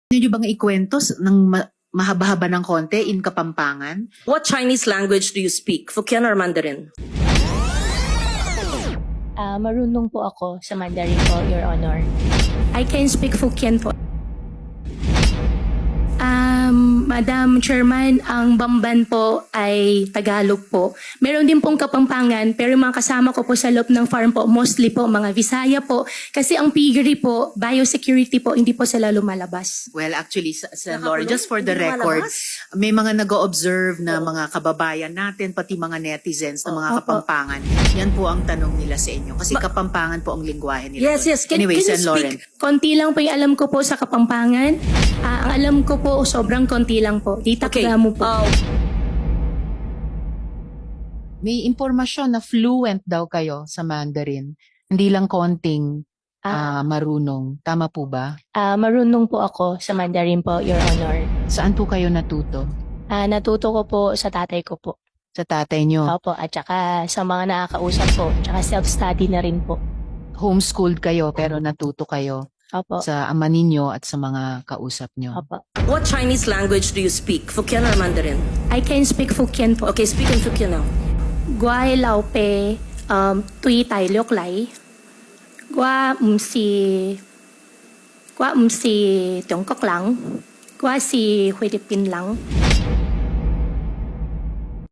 Pwede nyo bang ikwento ng mahaba-haba ng konti in Kapampangan? What Chinese language do you speak? Hokkien or Mandarin? Marunong po ako sa Mandarin po, Your Honor. I can speak Hokkien po. Madam Chairman, ang Bamban po ay Tagalog po. Meron din pong Kapampangan, pero yung mga kasama ko po sa loob ng farm po, mostly po mga Visaya po. Kasi ang piggery po, biosecurity po, hindi po sila lumalabas. Well, actually, sa Nakakulong? Laura, just for the Hindi record, lumalabas? may mga nag-o-observe na mga kababayan natin, pati mga netizens na mga Opo. Kapampangan. Yan po ang tanong nila sa inyo. Kasi Kapampangan po ang lingwahe nila. Yes, doon. yes. Can Anyway, you Sen. Lauren. speak? Konti lang po yung alam ko po sa Kapampangan. Ang alam ko po, sobrang konti lang po. Di taklamo po. May impormasyon na fluent daw kayo sa Mandarin. Hindi lang konting marunong. Tama po ba? Marunong po ako sa Mandarin po, Your Honor. Saan po kayo natuto? Natuto ko po sa tatay ko po. Sa tatay nyo? Opo, at saka sa mga nakakausap po. Tsaka self-study na rin po. Homeschooled kayo pero natuto kayo Opo. sa ama ninyo at sa mga kausap nyo? Opo. What Chinese language do you speak? Hokkien or Mandarin? I can speak Hokkien po. Okay, speak in Hokkien now. Guai lao pe tui tai liok lai. Gua si Tiongkok lang. Gua si Philippines lang.